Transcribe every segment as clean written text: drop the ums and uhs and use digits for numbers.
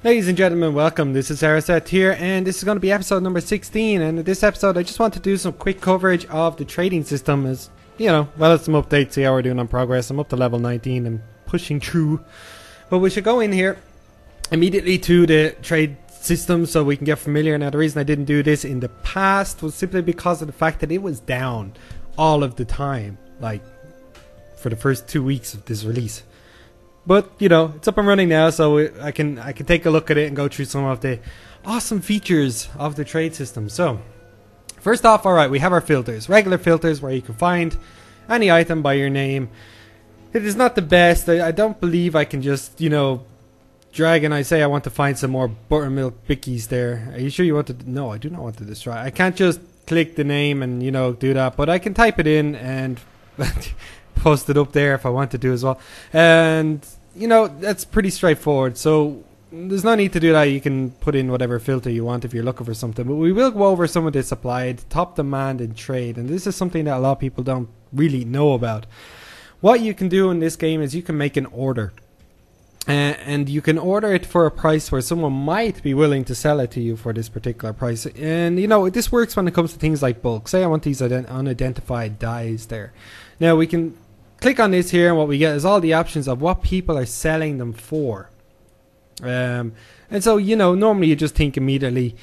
Ladies and gentlemen, welcome. This is Hera here, and this is going to be episode number 16. And in this episode, I just want to do some quick coverage of the trading system. As you know, well, it's some updates. See how we're doing on progress. I'm up to level 19 and pushing through. But we should go in here immediately to the trade system so we can get familiar. Now, the reason I didn't do this in the past was simply because of the fact that it was down all of the time, like for the first 2 weeks of this release. But you know, it's up and running now, so I can take a look at it and go through some of the awesome features of the trade system. So first off, alright, we have our filters. Regular filters where you can find any item by your name. It is not the best. I don't believe I can just, you know, drag and I say I want to find some more buttermilk bickies there. Are you sure you want to? No, I do not want to destroy. I can't just click the name and, you know, do that, but I can type it in and post it up there if I want to do as well. And you know, that's pretty straightforward, so there's no need to do that. You can put in whatever filter you want if you're looking for something, but we will go over some of this applied top demand and trade, and this is something that a lot of people don't really know about. What you can do in this game is you can make an order, and you can order it for a price where someone might be willing to sell it to you for this particular price. And you know, this works when it comes to things like bulk. Say I want these unidentified dyes there. Now we can click on this here, and what we get is all the options of what people are selling them for. And so, you know, normally you just think immediately,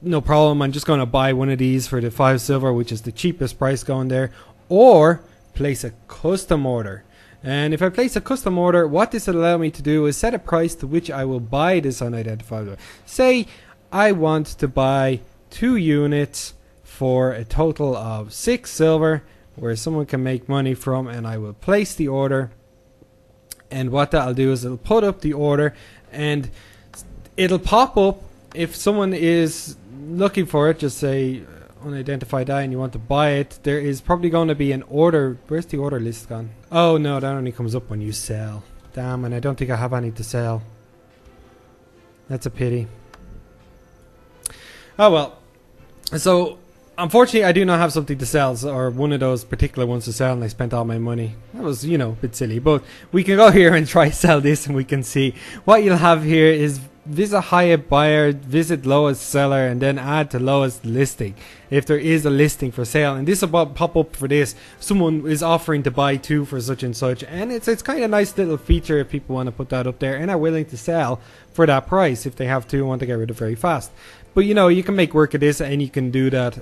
no problem, I'm just going to buy one of these for the 5 silver, which is the cheapest price going there, or place a custom order. And if I place a custom order, what this will allow me to do is set a price to which I will buy this unidentified. Say I want to buy 2 units for a total of 6 silver, where someone can make money from, and I will place the order. And what that'll do is it'll put up the order, and it'll pop up if someone is looking for it. Just say unidentified dye and you want to buy it. There is probably going to be an order. Where's the order list gone? Oh no, that only comes up when you sell. Damn, and I don't think I have any to sell. That's a pity. Oh well. So unfortunately, I do not have something to sell, or one of those particular ones to sell, and I spent all my money. That was, you know, a bit silly. But we can go here and try sell this, and we can see what you'll have here is visit highest buyer, visit lowest seller, and then add to lowest listing if there is a listing for sale. And this will pop up for this. Someone is offering to buy 2 for such and such, and it's kind of a nice little feature if people want to put that up there and are willing to sell for that price if they have to and want to get rid of very fast. But you know, you can make work of this, and you can do that.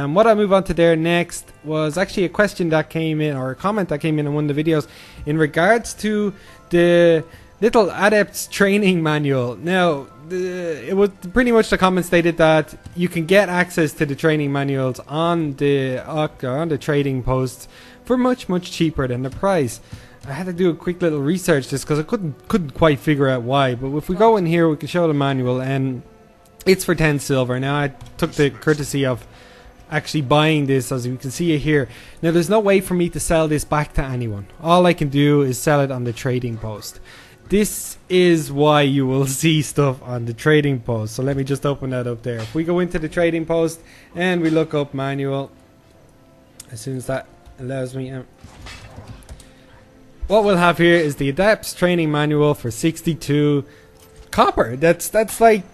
What I'll move on to there next was actually a question that came in, or a comment that came in one of the videos, in regards to the little Adepts training manual. Now, it was pretty much the comment stated that you can get access to the training manuals on the trading posts for much cheaper than the price. I had to do a quick little research just because I couldn't quite figure out why. But if we go in here, we can show the manual, and it's for 10 silver. Now I took the courtesy of actually buying this, as you can see it here. Now there's no way for me to sell this back to anyone. All I can do is sell it on the trading post. This is why you will see stuff on the trading post. So let me just open that up there. If we go into the trading post and we look up manual, as soon as that allows me, what we'll have here is the Adepts training manual for 62 copper. That's like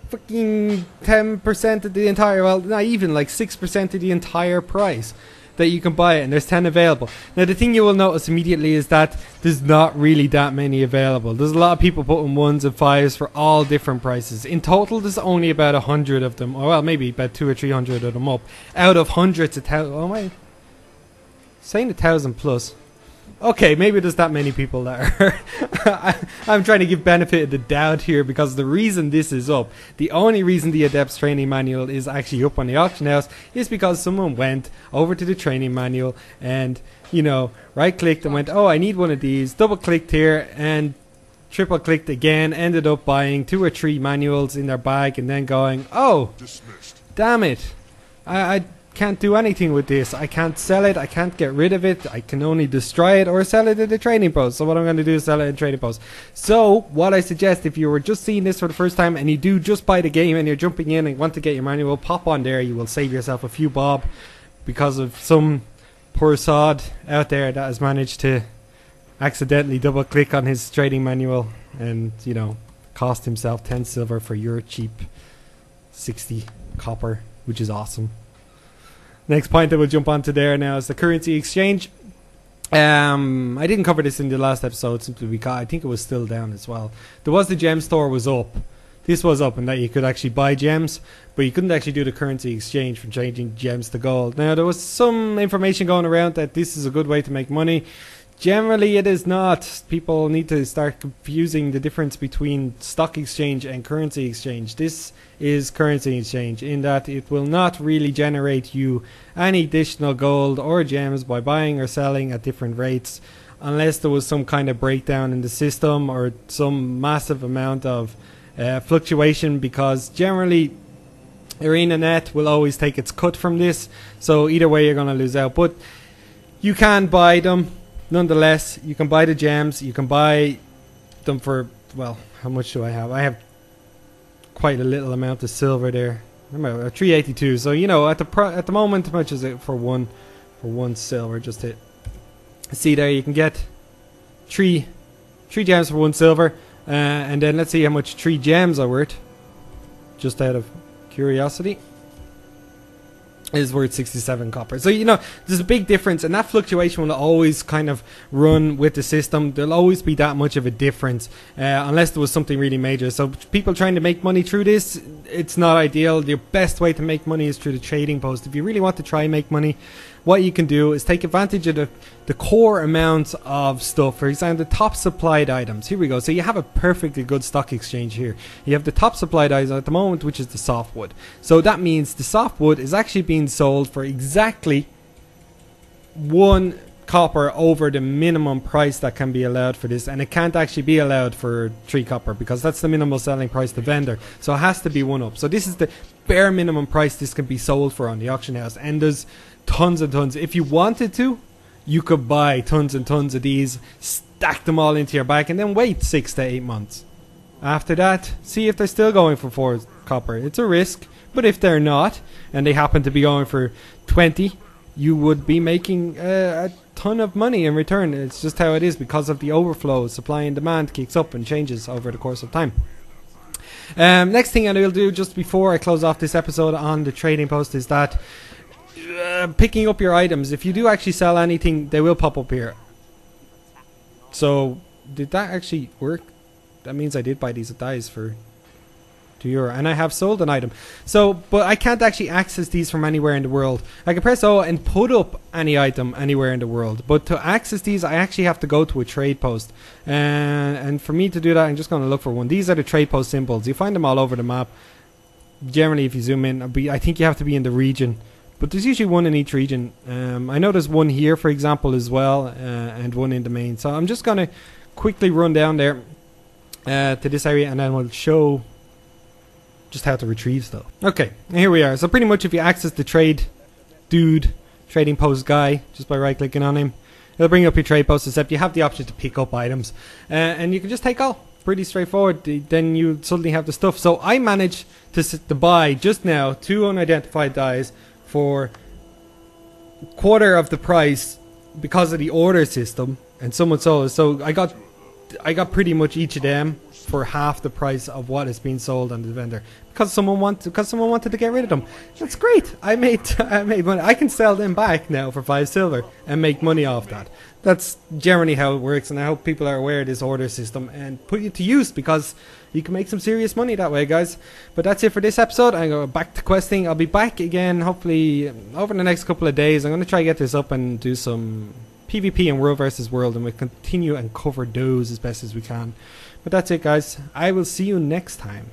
fucking 10% of the entire, well, not even, like 6% of the entire price that you can buy it, and there's 10 available. Now the thing you will notice immediately is that there's not really that many available. There's a lot of people putting 1s and 5s for all different prices. In total there's only about 100 of them, or well, maybe about 200 or 300 of them up out of hundreds of thousands. Oh my, saying 1,000 plus. Okay, maybe there's that many people there. I'm trying to give benefit of the doubt here, because the reason this is up, the only reason the Adepts training manual is actually up on the auction house, is because someone went over to the training manual and, you know, right clicked and went, oh, I need one of these, double clicked here and triple clicked again, ended up buying 2 or 3 manuals in their bag, and then going, oh, damn it, I can't do anything with this. I can't sell it, I can't get rid of it, I can only destroy it or sell it at the trading post. So what I'm going to do is sell it at the trading post. So what I suggest, if you were just seeing this for the first time and you do just buy the game and you're jumping in and want to get your manual, pop on there. You will save yourself a few bob because of some poor sod out there that has managed to accidentally double click on his trading manual and, you know, cost himself 10 silver for your cheap 60 copper, which is awesome. Next point that we'll jump onto there now is the currency exchange. I didn't cover this in the last episode simply because I think it was still down as well. There was the gem store was up. This was up, and that you could actually buy gems, but you couldn't actually do the currency exchange from changing gems to gold. Now, there was some information going around that this is a good way to make money. Generally, it is not. People need to start confusing the difference between stock exchange and currency exchange. This is currency exchange in that it will not really generate you any additional gold or gems by buying or selling at different rates, unless there was some kind of breakdown in the system or some massive amount of fluctuation, because generally ArenaNet will always take its cut from this, so either way you're going to lose out. But you can buy them nonetheless. You can buy the gems, you can buy them for, well, how much do I have? I have quite a little amount of silver there. Remember, 382, so you know, at the moment, how much is it for one silver? Just to see there, you can get three gems for 1 silver. And then let's see how much 3 gems are worth, just out of curiosity. Is worth 67 copper. So you know, there's a big difference, and that fluctuation will always kind of run with the system. There'll always be that much of a difference, unless there was something really major. So people trying to make money through this, it's not ideal. The best way to make money is through the trading post. If you really want to try and make money, what you can do is take advantage of the core amounts of stuff. For example, the top supplied items. Here we go. So you have a perfectly good stock exchange here. You have the top supplied items at the moment, which is the softwood. So that means the softwood is actually being sold for exactly 1 copper over the minimum price that can be allowed for this, and it can't actually be allowed for 3 copper because that's the minimal selling price to vendor. So it has to be 1 up. So this is the bare minimum price this can be sold for on the auction house, and there's tons and tons. If you wanted to, you could buy tons and tons of these, stack them all into your bag, and then wait 6 to 8 months. After that, see if they're still going for 4 copper. It's a risk, but if they're not, and they happen to be going for 20, you would be making a ton of money in return. It's just how it is because of the overflow. Supply and demand kicks up and changes over the course of time. Next thing I will do just before I close off this episode on the trading post is that picking up your items. If you do actually sell anything, they will pop up here. So did that actually work? That means I did buy these dyes for €2, and I have sold an item. So, but I can't actually access these from anywhere in the world. I can press O and put up any item anywhere in the world, but to access these I actually have to go to a trade post, and for me to do that I'm just going to look for one. These are the trade post symbols. You find them all over the map. Generally, if you zoom in, I think you have to be in the region, but there's usually one in each region. I know there's one here, for example, as well, and one in the main. So I'm just going to quickly run down there to this area, and then we'll show just how to retrieve stuff. Okay, here we are. So pretty much if you access the trading post guy, just by right clicking on him, it'll bring up your trade post, except you have the option to pick up items, and you can just take all. Pretty straightforward. Then you suddenly have the stuff. So I managed to buy just now 2 unidentified dyes for quarter of the price because of the order system, and someone sold it. So I got pretty much each of them for half the price of what is being sold on the vendor because someone wanted to get rid of them. That's great. I made money. I can sell them back now for 5 silver and make money off that. That's generally how it works, and I hope people are aware of this order system and put it to use, because you can make some serious money that way, guys. But that's it for this episode. I'm going back to questing. I'll be back again hopefully over the next couple of days. I'm going to try to get this up and do some PvP and World versus World, and we'll continue and cover those as best as we can. But that's it, guys. I will see you next time.